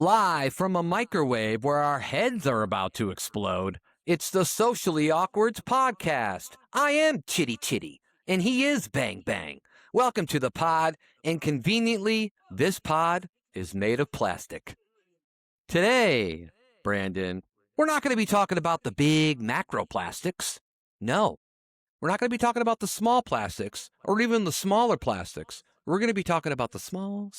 Live from a microwave where our heads are about to explode, it's the Socially Awkwards podcast. I am Chitty Chitty, and he is Bang Bang. Welcome to the pod, and conveniently, this pod is made of plastic. Today, Brandon, we're not going to be talking about the big macroplastics. No, we're not going to be talking about the small plastics or even the smaller plastics. We're going to be talking about the small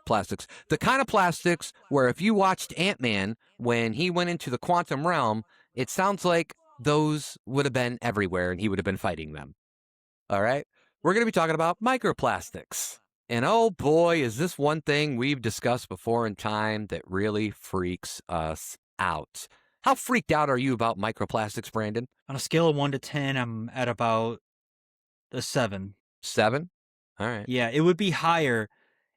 plastics. The kind of plastics where if you watched Ant-Man when he went into the quantum realm, it sounds like those would have been everywhere and he would have been fighting them. All right? We're going to be talking about microplastics. And oh boy, is this one thing we've discussed before in time that really freaks us out. How freaked out are you about microplastics, Brandon? On a scale of 1 to 10, I'm at about a 7. 7? All right. Yeah, it would be higher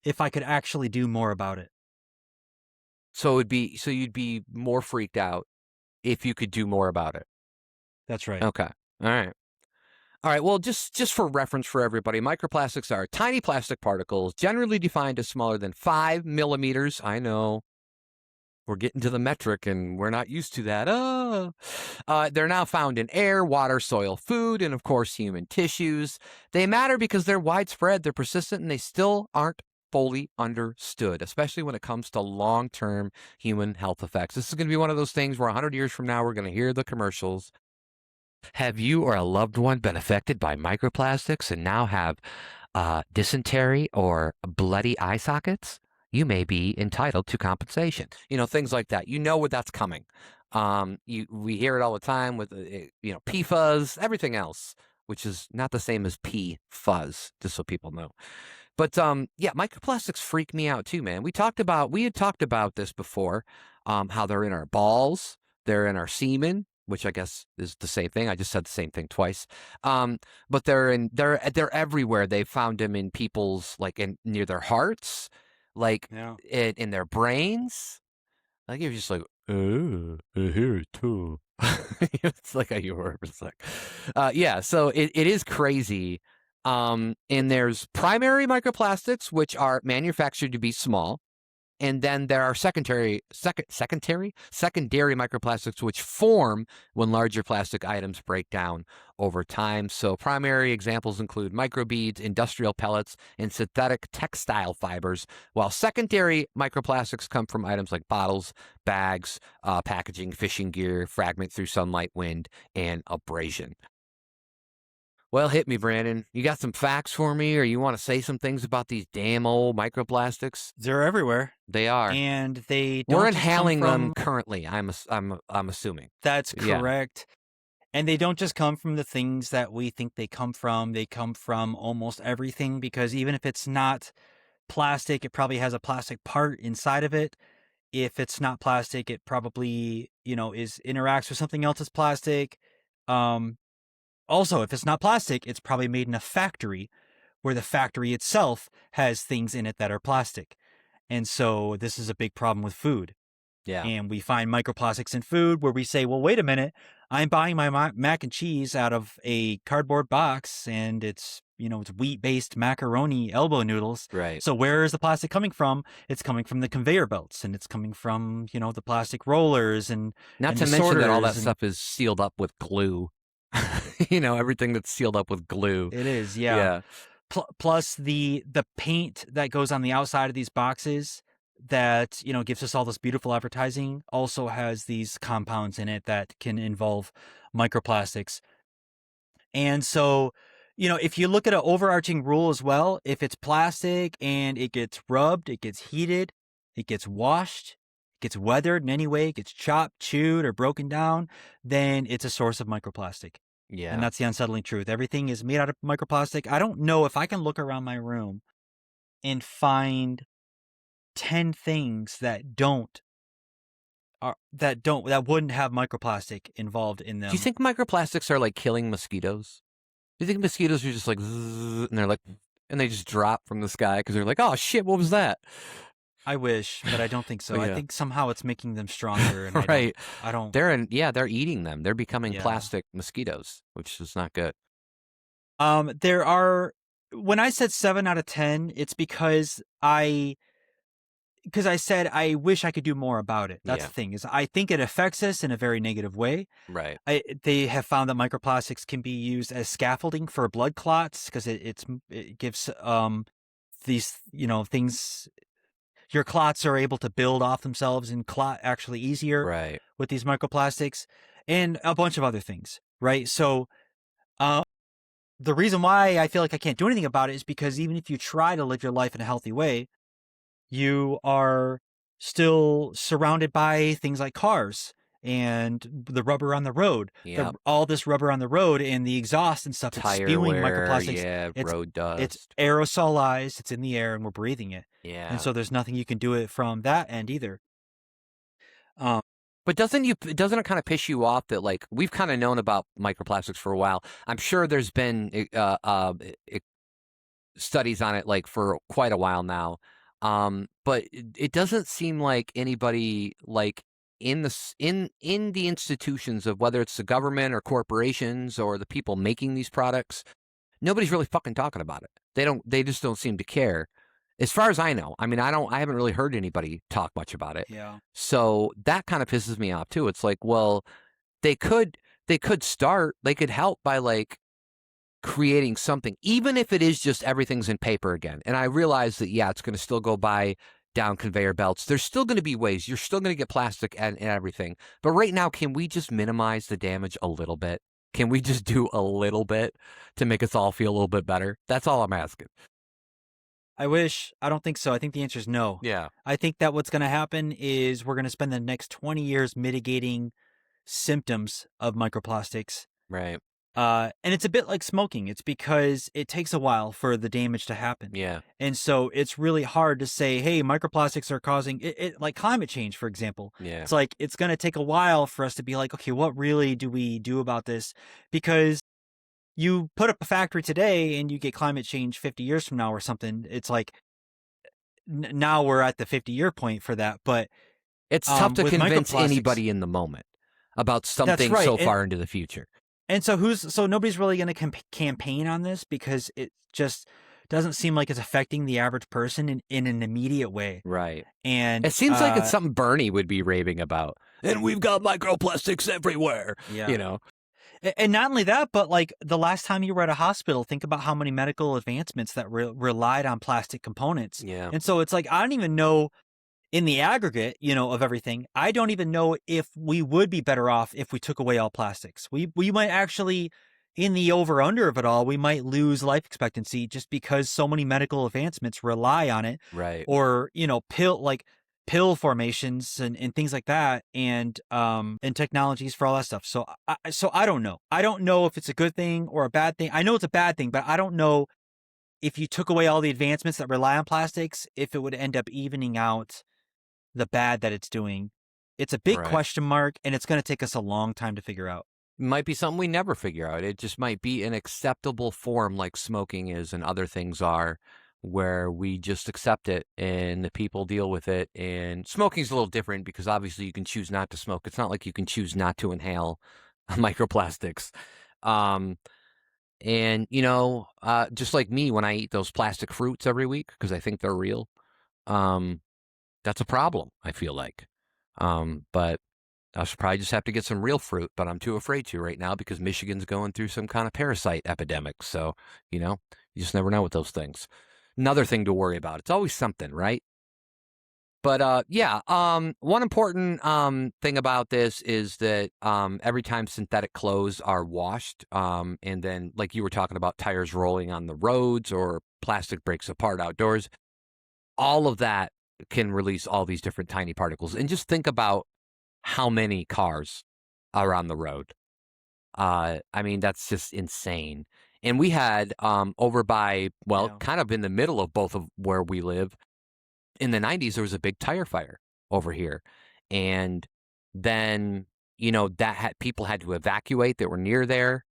if I could actually do more about it. So you'd be more freaked out if you could do more about it. That's right. Okay. All right. All right. Well, just for reference for everybody, microplastics are tiny plastic particles generally defined as smaller than 5 millimeters. I know. We're getting to the metric, and we're not used to that. They're now found in air, water, soil, food, and, of course, human tissues. They matter because they're widespread, they're persistent, and they still aren't fully understood, especially when it comes to long-term human health effects. This is going to be one of those things where 100 years from now, we're going to hear the commercials. Have you or a loved one been affected by microplastics and now have dysentery or bloody eye sockets? You may be entitled to compensation. You know, things like that. You know what that's coming. We hear it all the time with, PFAS, everything else, which is not the same as PFuzz, just so people know. But microplastics freak me out too, man. We had talked about this before, how they're in our balls, they're in our semen, which I guess is the same thing. I just said the same thing twice. But they're everywhere. They found them in people's near their hearts. In their brains, you're just like, oh, here too. It's like how you were. It's like, so it is crazy. And there's primary microplastics, which are manufactured to be small. And then there are secondary microplastics, which form when larger plastic items break down over time. So primary examples include microbeads, industrial pellets, and synthetic textile fibers, while secondary microplastics come from items like bottles, bags, packaging, fishing gear, fragment through sunlight, wind, and abrasion. Well, hit me, Brandon. You got some facts for me, or you want to say some things about these damn old microplastics? They're everywhere. They are, and they don't. We're inhaling them currently. I'm assuming. That's correct. Yeah. And they don't just come from the things that we think they come from. They come from almost everything, because even if it's not plastic, it probably has a plastic part inside of it. If it's not plastic, it probably interacts with something else that's plastic. Also, if it's not plastic, it's probably made in a factory where the factory itself has things in it that are plastic. And so this is a big problem with food. Yeah. And we find microplastics in food where we say, well, wait a minute, I'm buying my mac and cheese out of a cardboard box and it's wheat-based macaroni elbow noodles. Right. So where is the plastic coming from? It's coming from the conveyor belts, and it's coming from, the plastic rollers and not to mention that all that stuff is sealed up with glue. Everything that's sealed up with glue. It is, yeah. Plus the paint that goes on the outside of these boxes that, gives us all this beautiful advertising also has these compounds in it that can involve microplastics. And so, if you look at an overarching rule as well, if it's plastic and it gets rubbed, it gets heated, it gets washed, it gets weathered in any way, it gets chopped, chewed, or broken down, then it's a source of microplastic. Yeah. And that's the unsettling truth. Everything is made out of microplastic. I don't know if I can look around my room and find 10 things that wouldn't have microplastic involved in them. Do you think microplastics are like killing mosquitoes? Do you think mosquitoes are just like, and they're like, and they just drop from the sky because they're like, oh shit, what was that? I wish, but I don't think so. Yeah. I think somehow it's making them stronger. And right. I don't. They're eating them. They're becoming plastic mosquitoes, which is not good. There are when I said 7 out of 10, it's because I said I wish I could do more about it. That's Yeah. the thing, is I think it affects us in a very negative way. Right. They have found that microplastics can be used as scaffolding for blood clots because it gives these things. Your clots are able to build off themselves and clot actually easier Right. with these microplastics, and a bunch of other things, right? So the reason why I feel like I can't do anything about it is because even if you try to live your life in a healthy way, you are still surrounded by things like cars and the rubber on the road. Yep. All this rubber on the road and the exhaust and stuff, it's Tire spewing wear. microplastics. Yeah. It's Road it's dust. aerosolized, it's in the air, and we're breathing it. Yeah. And so there's nothing you can do it from that end either. But doesn't it kind of piss you off that, like, we've kind of known about microplastics for a while? I'm sure there's been studies on it like for quite a while now. But it doesn't seem like anybody, like, in the institutions of whether it's the government or corporations or the people making these products, nobody's really fucking talking about it. They just don't seem to care. As far as I know. I mean, I haven't really heard anybody talk much about it. Yeah. So that kind of pisses me off too. It's like, well, they could start, they could help by, like, creating something, even if it is just everything's in paper again. And I realize that, yeah, it's going to still go by down conveyor belts. There's still going to be ways. You're still going to get plastic and everything. But right now, can we just minimize the damage a little bit? Can we just do a little bit to make us all feel a little bit better? That's all I'm asking. I wish. I don't think so. I think the answer is no. Yeah. I think that what's going to happen is we're going to spend the next 20 years mitigating symptoms of microplastics. Right. And it's a bit like smoking. It's because it takes a while for the damage to happen. Yeah. And so it's really hard to say, hey, microplastics are causing it, like climate change, for example. Yeah. It's like, it's going to take a while for us to be like, okay, what really do we do about this? Because you put up a factory today and you get climate change 50 years from now or something. It's like, now we're at the 50-year point for that. But it's tough to with convince microplastics- anybody in the moment about something right. so far into the future. And so nobody's really going to campaign on this because it just doesn't seem like it's affecting the average person in an immediate way. Right. And it seems like it's something Bernie would be raving about. And we've got microplastics everywhere. Yeah. You know. And not only that, but like the last time you were at a hospital, think about how many medical advancements that relied on plastic components. Yeah. And so it's like, I don't even know, in the aggregate, of everything, I don't even know if we would be better off if we took away all plastics. We might actually, in the over-under of it all, we might lose life expectancy just because so many medical advancements rely on it. Right. Or, pill formations and things like that, and technologies for all that stuff. So I don't know. I don't know if it's a good thing or a bad thing. I know it's a bad thing, but I don't know if you took away all the advancements that rely on plastics, if it would end up evening out the bad that it's doing. It's a big question mark, and it's going to take us a long time to figure out. Might be something we never figure out. It just might be an acceptable form like smoking is and other things are, where we just accept it and the people deal with it. And smoking's a little different because obviously you can choose not to smoke. It's not like you can choose not to inhale microplastics. And, just like me, when I eat those plastic fruits every week because I think they're real, that's a problem, I feel like. But I should probably just have to get some real fruit, but I'm too afraid to right now because Michigan's going through some kind of parasite epidemic. So, you just never know with those things. Another thing to worry about. It's always something, right? But one important thing about this is that every time synthetic clothes are washed, and then, like you were talking about, tires rolling on the roads or plastic breaks apart outdoors, all of that can release all these different tiny particles. And just think about how many cars are on the road. I mean, that's just insane. And we had over by, kind of in the middle of both of where we live, in the 90s, there was a big tire fire over here. And then, people had to evacuate that were near there.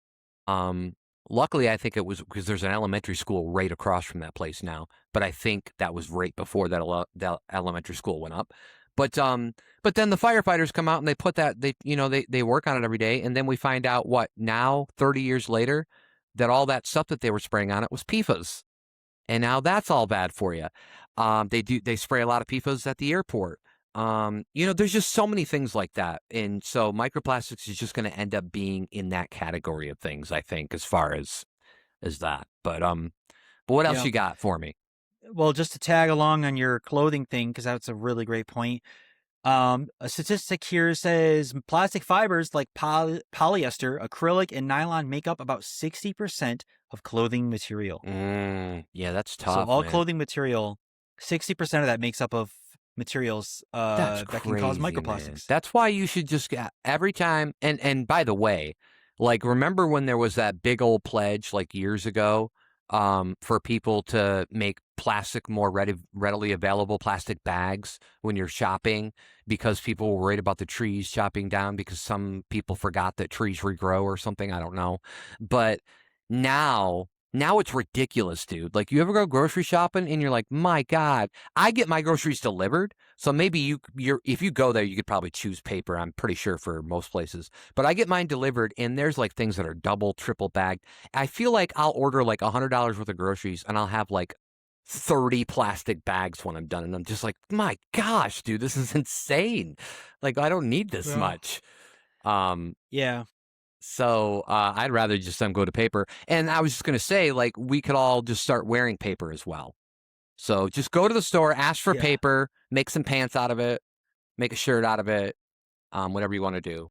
Luckily, I think it was because there's an elementary school right across from that place now. But I think that was right before that elementary school went up. But then the firefighters come out and they put that, they work on it every day. And then we find out now, 30 years later, that all that stuff that they were spraying on it was PFAS. And now that's all bad for you. They spray a lot of PFAS at the airport. There's just so many things like that. And so microplastics is just going to end up being in that category of things, I think, as far as that. But what else Yeah. you got for me? Well, just to tag along on your clothing thing, because that's a really great point. A statistic here says plastic fibers like polyester, acrylic, and nylon make up about 60% of clothing material. Yeah, that's tough. So all man. clothing material, 60% of that makes up of materials That's that can cause crazy, microplastics. man. That's why you should just get every time. And by the way, like remember when there was that big old pledge like years ago, for people to make plastic more readily available, plastic bags when you're shopping, because people were worried about the trees chopping down because some people forgot that trees regrow or something. I don't know, but now. Now it's ridiculous, dude. Like, you ever go grocery shopping and you're like, my God, I get my groceries delivered. So maybe if you go there, you could probably choose paper. I'm pretty sure for most places, but I get mine delivered and there's like things that are double, triple bagged. I feel like I'll order like $100 worth of groceries and I'll have like 30 plastic bags when I'm done. And I'm just like, my gosh, dude, this is insane. Like, I don't need this much. Yeah. So I'd rather just go to paper. And I was just going to say, like, we could all just start wearing paper as well. So just go to the store, ask for paper, make some pants out of it, make a shirt out of it, whatever you want to do.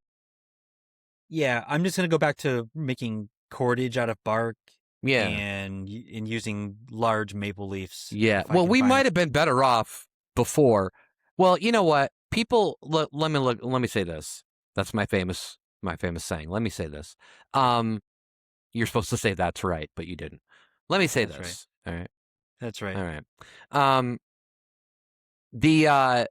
Yeah, I'm just going to go back to making cordage out of bark. Yeah. And using large maple leaves. Yeah. Well, we might have been better off before. Well, you know what? People, let me say this. That's my famous saying. Let me say this. You're supposed to say that's right, but you didn't. Let me say this. Right. All right. That's right. All right. The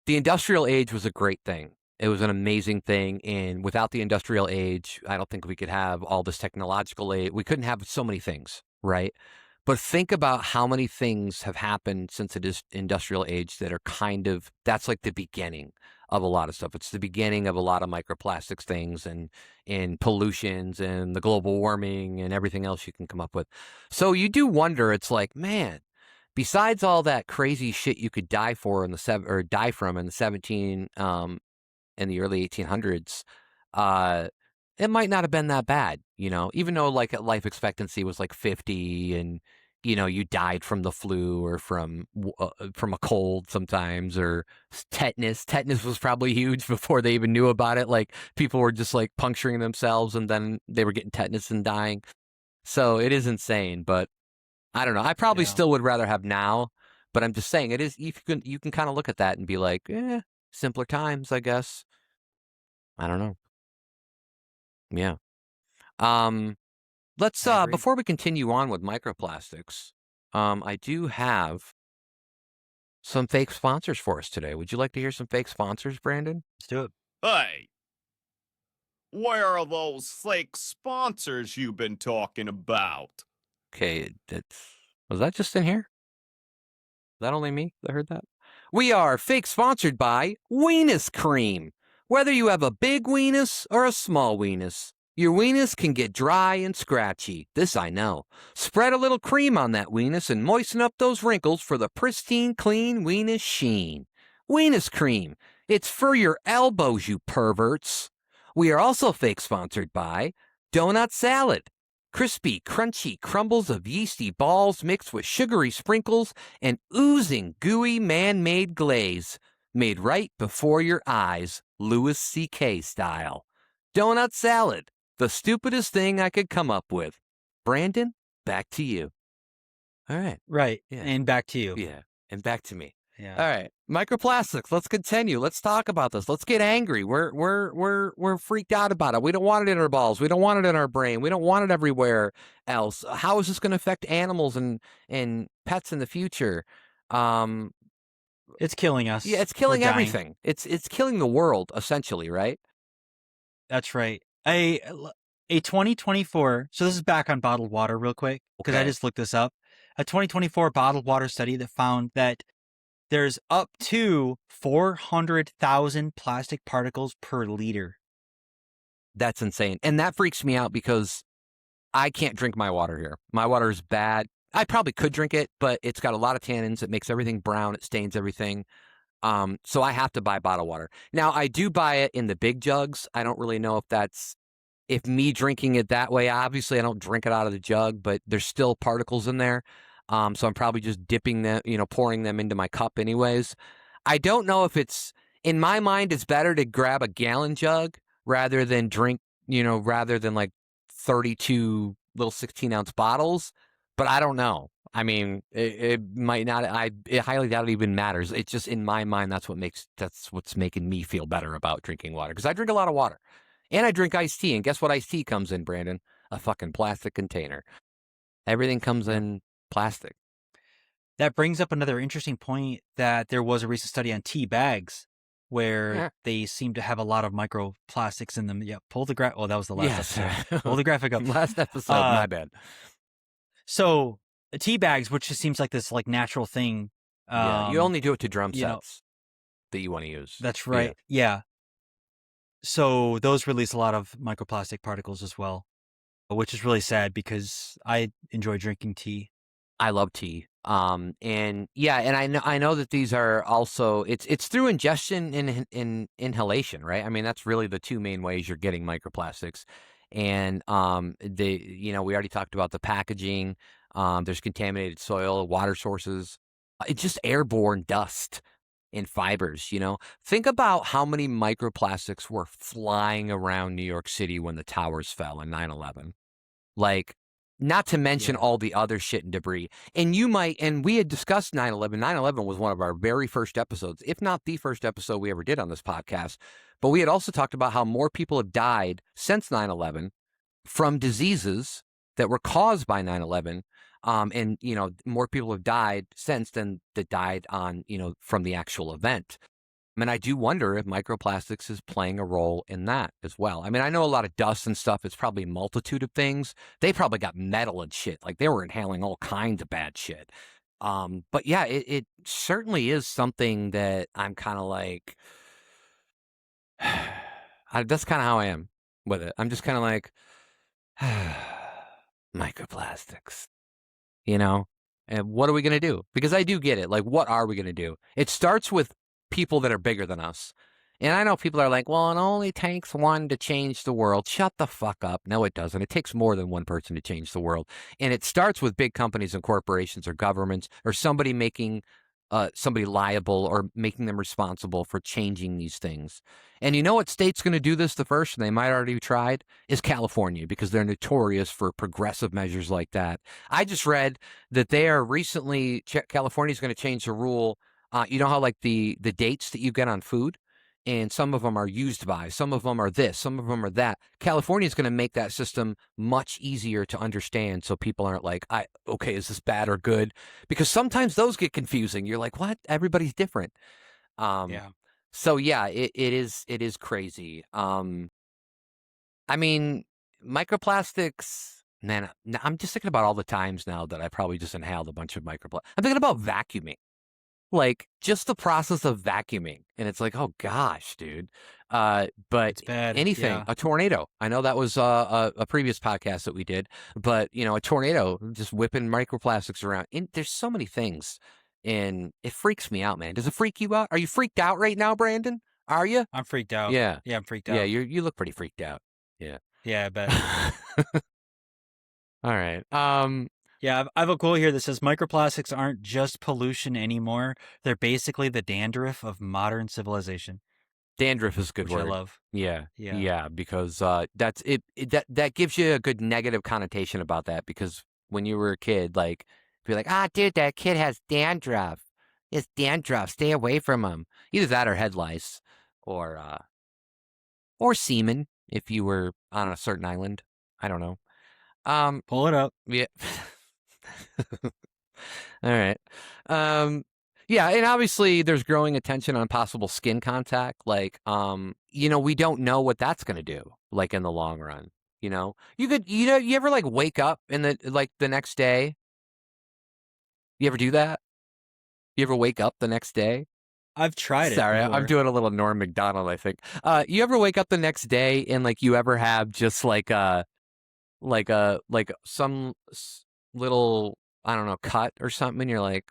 industrial age was a great thing. It was an amazing thing. And without the industrial age, I don't think we could have all this technological aid. We couldn't have so many things, right? But think about how many things have happened since it is industrial age that are that's like the beginning of a lot of stuff. It's the beginning of a lot of microplastics things and pollutions and the global warming and everything else you can come up with. So you do wonder, it's like, man, besides all that crazy shit you could die from in the 17 in the early 1800s, it might not have been that bad, even though like life expectancy was like 50 and you died from the flu or from a cold sometimes, or tetanus. Tetanus was probably huge before they even knew about it. Like, people were just like puncturing themselves and then they were getting tetanus and dying. So it is insane, but I don't know. I probably still would rather have now, but I'm just saying it is. You can kind of look at that and be like, simpler times, I guess. I don't know. Yeah. Let's before we continue on with microplastics, I do have some fake sponsors for us today. Would you like to hear some fake sponsors, Brandon? Let's do it. Hey, where are those fake sponsors you've been talking about? Okay, was that just in here? Is that only me that heard that? We are fake sponsored by Weenus Cream. Whether you have a big weenus or a small weenus, your weenus can get dry and scratchy. This I know. Spread a little cream on that weenus and moisten up those wrinkles for the pristine, clean weenus sheen. Weenus Cream. It's for your elbows, you perverts. We are also fake sponsored by Donut Salad. Crispy, crunchy crumbles of yeasty balls mixed with sugary sprinkles and oozing, gooey man-made glaze. Made right before your eyes, Louis C.K. style. Donut Salad. The stupidest thing I could come up with. Brandon, back to you. All right. Right. Yeah. And back to you. Yeah. And back to me. Yeah. All right. Microplastics. Let's continue. Let's talk about this. Let's get angry. We're freaked out about it. We don't want it in our balls. We don't want it in our brain. We don't want it everywhere else. How is this going to affect animals and pets in the future? It's killing us. Yeah, it's killing everything. It's killing the world, essentially, right? That's right. A 2024, so this is back on bottled water real quick, because I just looked this up. A 2024 bottled water study that found that there's up to 400,000 plastic particles per liter. That's insane. And that freaks me out because I can't drink my water here. My water is bad. I probably could drink it, but it's got a lot of tannins. It makes everything brown. It stains everything. So I have to buy bottled water. Now, I do buy it in the big jugs. I don't really know if me drinking it that way, obviously I don't drink it out of the jug, but there's still particles in there. So I'm probably just dipping them, pouring them into my cup anyways. I don't know if in my mind, it's better to grab a gallon jug rather than drink, rather than like 32 little 16-ounce bottles. But I don't know. I mean, it might not. I highly doubt it even matters. It's just in my mind that's what's making me feel better about drinking water, because I drink a lot of water, and I drink iced tea. And guess what iced tea comes in, Brandon? A fucking plastic container. Everything comes in plastic. That brings up another interesting point, that there was a recent study on tea bags where they seem to have a lot of microplastics in them. Yeah, pull the graph. Oh, that was the last episode. Pull the graphic up. Last episode, my bad. So tea bags, which just seems like this like natural thing. You only do it to drum sets that you want to use. That's right. Yeah. So those release a lot of microplastic particles as well, which is really sad because I enjoy drinking tea. I love tea. And I know that these are also it's through ingestion and in inhalation, right? I mean, that's really the two main ways you're getting microplastics. And we already talked about the packaging. There's contaminated soil, water sources. It's just airborne dust and fibers, Think about how many microplastics were flying around New York City when the towers fell in 9/11. Like, not to mention all the other shit and debris. And we had discussed 9/11. 9/11 was one of our very first episodes, if not the first episode we ever did on this podcast. But we had also talked about how more people have died since 9/11 from diseases that were caused by 9/11. And, more people have died since than that died from the actual event. I mean, I do wonder if microplastics is playing a role in that as well. I mean, I know a lot of dust and stuff. It's probably a multitude of things. They probably got metal and shit. Like, they were inhaling all kinds of bad shit. But yeah, it certainly is something that I'm kind of like, that's kind of how I am with it. I'm just kind of like, microplastics, and what are we going to do? Because I do get it. Like, what are we going to do? It starts with people that are bigger than us. And I know people are like, well, it only takes one to change the world. Shut the fuck up. No, it doesn't. It takes more than one person to change the world. And it starts with big companies and corporations or governments or somebody making somebody liable or making them responsible for changing these things. And you know what state's going to do this the first, and they might already have tried, is California, because they're notorious for progressive measures like that. I just read that they are California's going to change the rule. You know how like the dates that you get on food, and some of them are used by, some of them are this, some of them are that. California is going to make that system much easier to understand, so people aren't like, okay, is this bad or good? Because sometimes those get confusing. You're like, what? Everybody's different. So yeah, it is crazy. I mean, microplastics. Man, I'm just thinking about all the times now that I probably just inhaled a bunch of microplastics. I'm thinking about vacuuming. Like, just the process of vacuuming. And it's like, oh gosh, dude. But it's bad. Anything, a tornado. I know that was a previous podcast that we did, but a tornado just whipping microplastics around. There's so many things, and it freaks me out, man. Does it freak you out? Are you freaked out right now, Brandon? Are you? I'm freaked out. Yeah. Yeah, I'm freaked out. Yeah, you look pretty freaked out. Yeah. Yeah, I bet. All right. Yeah, I have a quote here that says microplastics aren't just pollution anymore. They're basically the dandruff of modern civilization. Dandruff is a good word. I love. Yeah, because that's it. That gives you a good negative connotation about that, because when you were a kid, like, be like, dude, that kid has dandruff. He has dandruff. Stay away from him. Either that or head lice, or semen if you were on a certain island. I don't know. Pull it up. Yeah. All right. Yeah, and obviously there's growing attention on possible skin contact. Like, we don't know what that's going to do, like, in the long run. You could, you ever like wake up in the next day? You ever do that? You ever wake up the next day? I've tried it. Sorry, I'm doing a little Norm Macdonald, I think. You ever wake up the next day and like you ever have just like like some little, I don't know, cut or something, and you're like,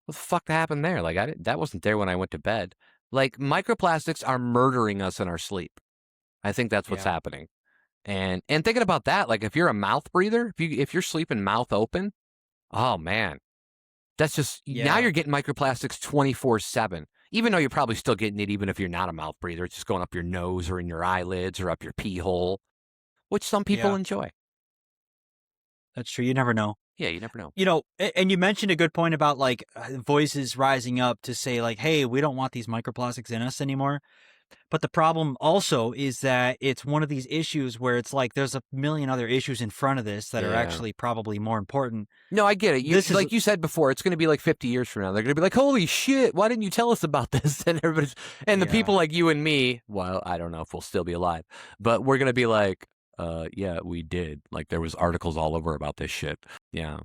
what the fuck happened there? Like that wasn't there when I went to bed. Like microplastics are murdering us in our sleep. I think that's what's Yeah. happening. And thinking about that, like if you're a mouth breather, if you're sleeping mouth open, oh man, that's just now Yeah. you're getting microplastics 24/7. Even though you're probably still getting it, even if you're not a mouth breather, it's just going up your nose or in your eyelids or up your pee hole, which some people Yeah. enjoy. That's true. You never know. Yeah, you never know. You know, and you mentioned a good point about like voices rising up to say like, hey, we don't want these microplastics in us anymore. But the problem also is that it's one of these issues where it's like there's a million other issues in front of this that are Yeah. actually probably more important. No, I get it. Like you said before, it's going to be like 50 years from now. They're going to be like, holy shit, why didn't you tell us about this? And the people like you and me, well, I don't know if we'll still be alive, but we're going to be like, yeah, we did. Like there was articles all over about this shit. Yeah.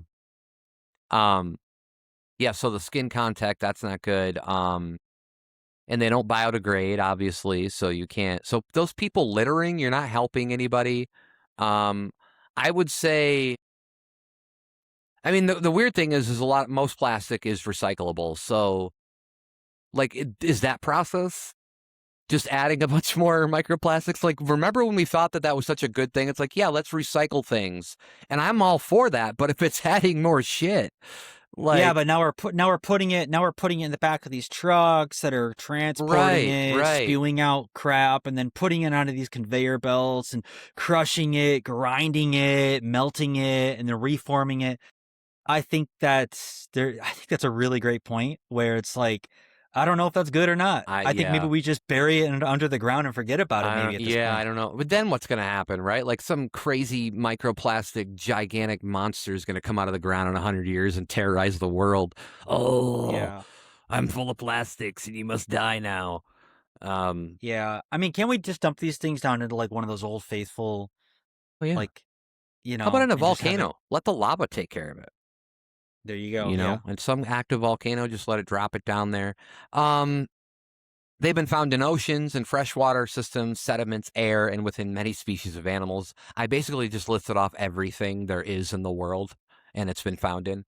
Yeah, so the skin contact, that's not good. And they don't biodegrade, obviously, so you can't. So those people littering, you're not helping anybody. I would say, I mean, the weird thing is most plastic is recyclable. So, like, is that process just adding a bunch more microplastics? Like, remember when we thought that was such a good thing? It's like, yeah, let's recycle things, and I'm all for that. But if it's adding more shit, like, yeah, but now we're putting it in the back of these trucks that are transporting it, spewing out crap, and then putting it onto these conveyor belts and crushing it, grinding it, melting it, and then reforming it. I think that's a really great point where it's like, I don't know if that's good or not. I think maybe we just bury it under the ground and forget about it. Maybe at this point. I don't know. But then what's going to happen, right? Like some crazy microplastic gigantic monster is going to come out of the ground in 100 years and terrorize the world. Oh, yeah. I'm full of plastics and you must die now. Yeah. I mean, can't we just dump these things down into like one of those old faithful, like, you know. How about in a volcano? Let the lava take care of it. There you go. You know, and some active volcano, just let it drop it down there. They've been found in oceans and freshwater systems, sediments, air, and within many species of animals. I basically just listed off everything there is in the world, and it's been found in.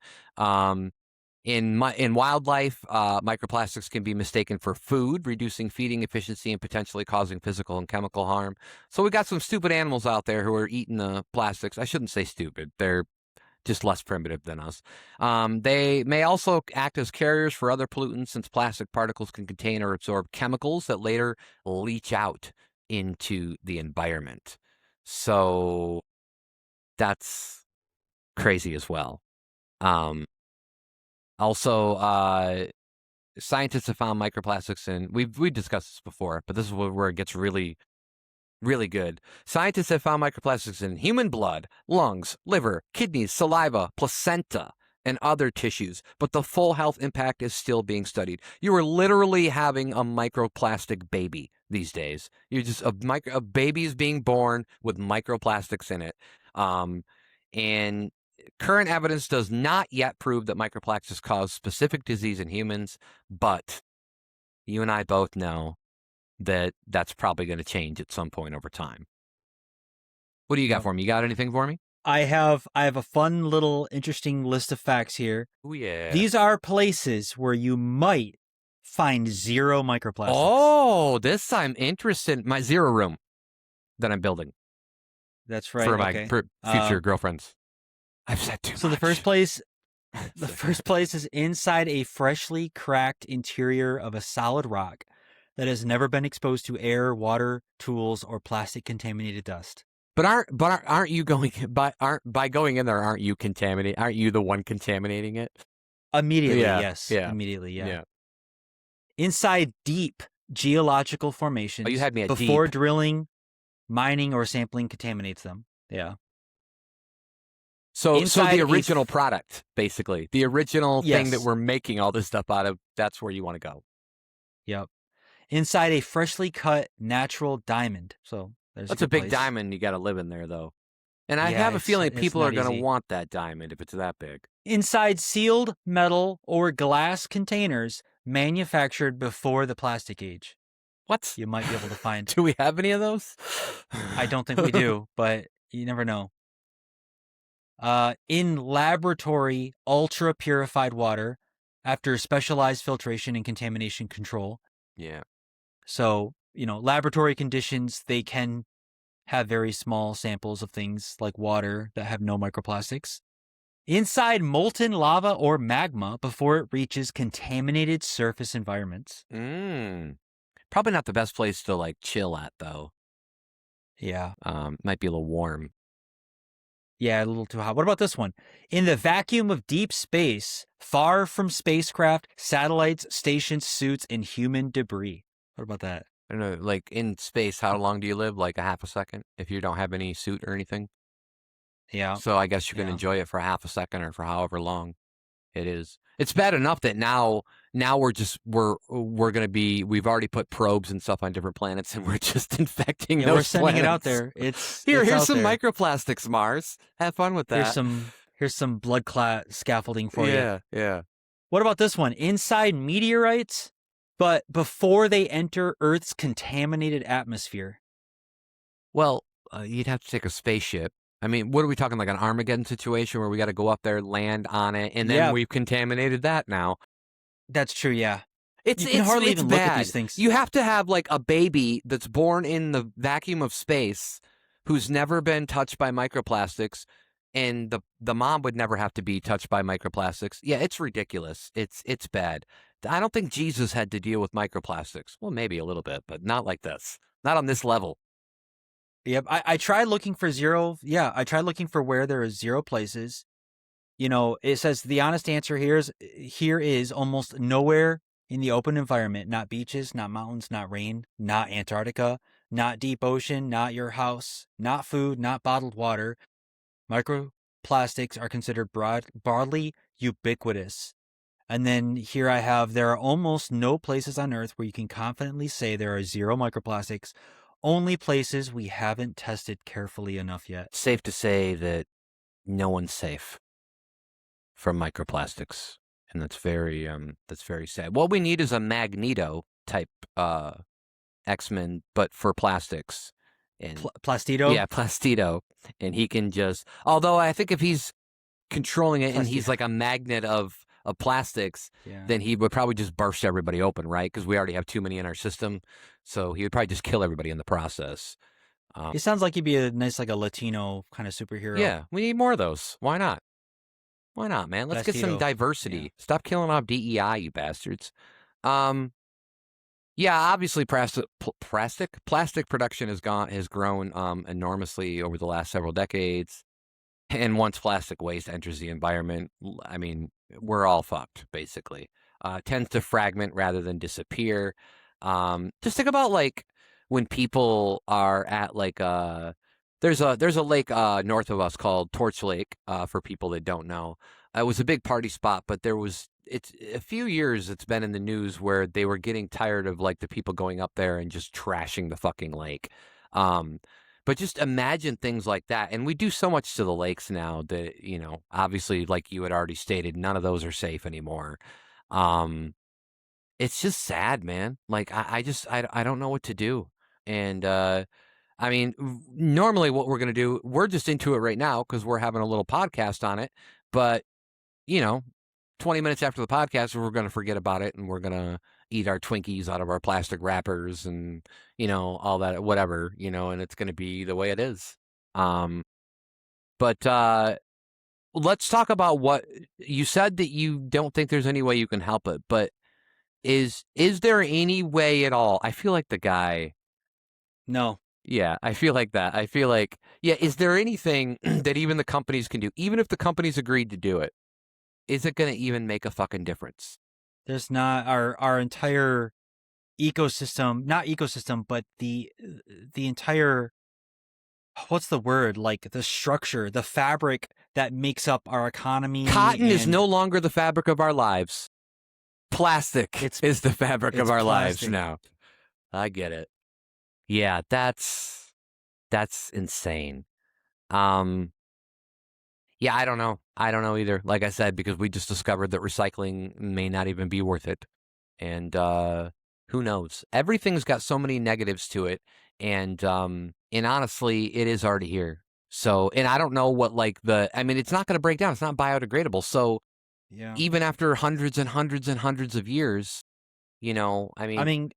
In wildlife, microplastics can be mistaken for food, reducing feeding efficiency and potentially causing physical and chemical harm. So we got some stupid animals out there who are eating the plastics. I shouldn't say stupid. They're just less primitive than us. They may also act as carriers for other pollutants since plastic particles can contain or absorb chemicals that later leach out into the environment. So that's crazy as well. Also, scientists have found microplastics in, we've discussed this before, but this is where it gets really good. Scientists have found microplastics in human blood, lungs, liver, kidneys, saliva, placenta, and other tissues, but the full health impact is still being studied. You are literally having a microplastic baby these days. You're just a baby is being born with microplastics in it. And current evidence does not yet prove that microplastics cause specific disease in humans, but you and I both know that's probably going to change at some point over time. What do you got for me? You got anything for me? I have a fun little interesting list of facts here. Oh yeah. These are places where you might find zero microplastics. Oh, this I'm interested in. My zero room that I'm building. That's right. For my future girlfriends. I've said too much. So the first place is inside a freshly cracked interior of a solid rock that has never been exposed to air, water, tools, or plastic contaminated dust. But aren't you going by going in there? Aren't you contaminating? Aren't you the one contaminating it? Immediately, yes. Yeah. Immediately, yeah. Inside deep geological formations. Oh, you had me at before deep. Drilling, mining, or sampling contaminates them. Yeah. So the original product, basically, the original thing that we're making all this stuff out of, that's where you want to go. Yep. Inside a freshly cut natural diamond. So that's a big diamond. You got to live in there, though. And I have a feeling people are going to want that diamond if it's that big. Inside sealed metal or glass containers manufactured before the plastic age. What? You might be able to find. Do we have any of those? I don't think we do, but You never know. In laboratory, ultra purified water after specialized filtration and contamination control. Yeah. So, laboratory conditions, they can have very small samples of things like water that have no microplastics. Inside molten lava or magma before it reaches contaminated surface environments. Probably not the best place to like chill at though. Yeah. Might be a little warm. Yeah, a little too hot. What about this one? In the vacuum of deep space, far from spacecraft, satellites, stations, suits, and human debris. What about that? I don't know, like in space, how long do you live? Like a half a second if you don't have any suit or anything? Yeah. So I guess you can enjoy it for a half a second or for however long it is. It's bad enough that now we're gonna be, we've already put probes and stuff on different planets and we're just infecting those we're sending planets. it out there. It's here's out some there. microplastics, Mars. Have fun with that. Here's some blood clot scaffolding for you. Yeah. What about this one? Inside meteorites, but before they enter Earth's contaminated atmosphere. Well, you'd have to take a spaceship. I mean, what are we talking, like an Armageddon situation where we got to go up there, land on it, and then we've contaminated that now? That's true, yeah. You can hardly even bad. Look at these things. You have to have like a baby that's born in the vacuum of space who's never been touched by microplastics, and the mom would never have to be touched by microplastics. Yeah, it's ridiculous. It's bad. I don't think Jesus had to deal with microplastics. Well, maybe a little bit, but not like this. Not on this level. Yep, I tried looking for zero. Yeah, I tried looking for where there is zero places. It says the honest answer here is almost nowhere in the open environment. Not beaches, not mountains, not rain, not Antarctica, not deep ocean, not your house, not food, not bottled water. Microplastics are considered broadly ubiquitous. And then here I have, there are almost no places on Earth where you can confidently say there are zero microplastics. Only places we haven't tested carefully enough yet. Safe to say that no one's safe from microplastics, and that's very sad. What we need is a Magneto type X-Men, but for plastics. And Plastito? Yeah, Plastito. And he can just, although I think if he's controlling it and he's like a magnet of plastics, then he would probably just burst everybody open, right? Because we already have too many in our system. So he would probably just kill everybody in the process. He sounds like he'd be a nice, like a Latino kind of superhero. Yeah, we need more of those. Why not? Why not, man? Let's get some diversity. Yeah. Stop killing off DEI, you bastards. Yeah, obviously plastic production has grown enormously over the last several decades. And once plastic waste enters the environment, I mean, we're all fucked, basically. Tends to fragment rather than disappear. Just think about like when people are at like there's a lake north of us called Torch Lake, for people that don't know. It was a big party spot, but it's a few years it's been in the news where they were getting tired of like the people going up there and just trashing the fucking lake. But just imagine things like that. And we do so much to the lakes now that, obviously, like you had already stated, none of those are safe anymore. It's just sad, man. Like, I don't know what to do. And, I mean, normally what we're going to do, we're just into it right now because we're having a little podcast on it. But, 20 minutes after the podcast, we're going to forget about it and we're going to eat our Twinkies out of our plastic wrappers and, all that, whatever, and it's going to be the way it is. But let's talk about what you said, that you don't think there's any way you can help it, but is there any way at all? I feel like the guy. No. Yeah, I feel like that. I feel like, is there anything that even the companies can do, even if the companies agreed to do it? Is it going to even make a fucking difference? There's not. Our entire ecosystem, not ecosystem, but the entire, what's the word? Like the structure, the fabric that makes up our economy. Cotton is no longer the fabric of our lives. Plastic is the fabric of our lives now. I get it. Yeah, that's insane. Yeah, I don't know. I don't know either. Like I said, because we just discovered that recycling may not even be worth it. And who knows? Everything's got so many negatives to it. And honestly, it is already here. So, and I don't know what I mean, it's not going to break down. It's not biodegradable. So Yeah. even after hundreds and hundreds and hundreds of years, I mean,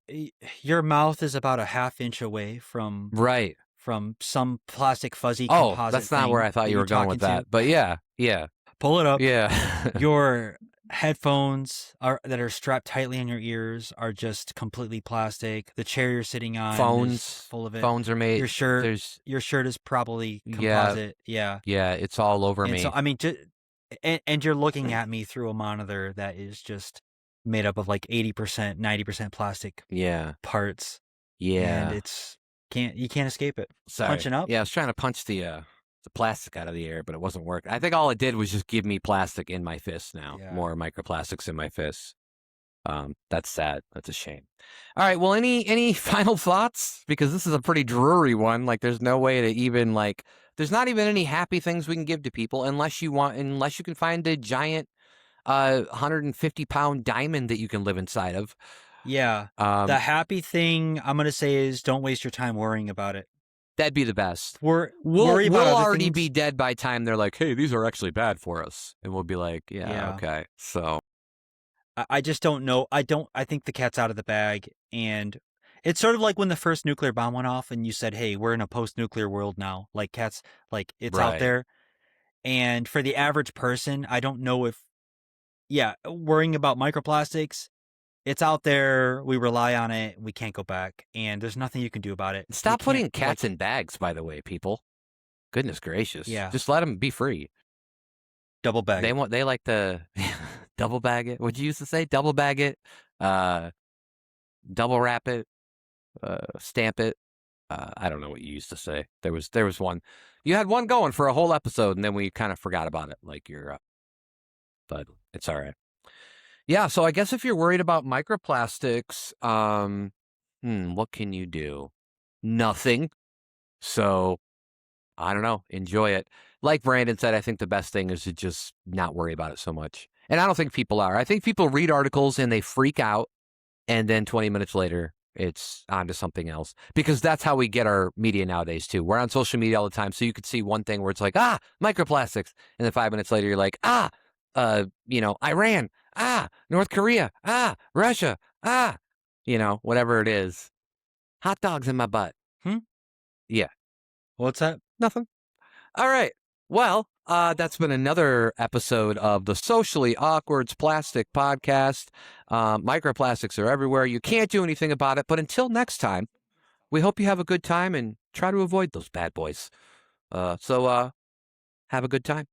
your mouth is about a half inch away from right. some plastic fuzzy Oh, composite that's not where I thought that you you're were going with talking that. to. But yeah. Pull it up. Yeah. Your headphones that are strapped tightly on your ears are just completely plastic. The chair you're sitting on is Phones full of it. Phones are made. Your shirt is probably composite. Yeah. Yeah, it's all over And me. so, I mean, and you're looking at me through a monitor that is just made up of like 80%, 90% plastic parts. Yeah. And you can't escape it. Sorry. Punching up. Yeah, I was trying to punch the plastic out of the air, but it wasn't working. I think all it did was just give me plastic in my fist now. Yeah. More microplastics in my fists. That's sad. That's a shame. All right. Well, any final thoughts? Because this is a pretty dreary one. Like, there's no way to even there's not even any happy things we can give to people unless you can find a giant 150-pound diamond that you can live inside of. Yeah. The happy thing I'm going to say is don't waste your time worrying about it. That'd be the best. We'll already be dead by time they're like, hey, these are actually bad for us. And we'll be like, yeah. Okay. So I just don't know. I think the cat's out of the bag. And it's sort of like when the first nuclear bomb went off and you said, hey, we're in a post-nuclear world now. Like cats, like it's out there. And for the average person, I don't know if, worrying about microplastics, it's out there. We rely on it. We can't go back. And there's nothing you can do about it. Stop putting cats in bags, by the way, people. Goodness gracious. Yeah. Just let them be free. Double bag it. They like to double bag it. What'd you used to say? Double bag it, double wrap it, stamp it. I don't know what you used to say. There was one. You had one going for a whole episode, and then we kind of forgot about it. But it's all right. Yeah. So I guess if you're worried about microplastics, what can you do? Nothing. So I don't know. Enjoy it. Like Brandon said, I think the best thing is to just not worry about it so much. And I don't think people are. I think people read articles and they freak out, and then 20 minutes later, it's on to something else. Because that's how we get our media nowadays, too. We're on social media all the time, so you could see one thing where it's like, microplastics. And then 5 minutes later, you're like, Iran, North Korea, Russia, whatever it is. Hot dogs in my butt. Yeah. What's that? Nothing. All right. Well, that's been another episode of the Socially Awkward Plastic Podcast. Microplastics are everywhere. You can't do anything about it. But until next time, we hope you have a good time and try to avoid those bad boys. So have a good time.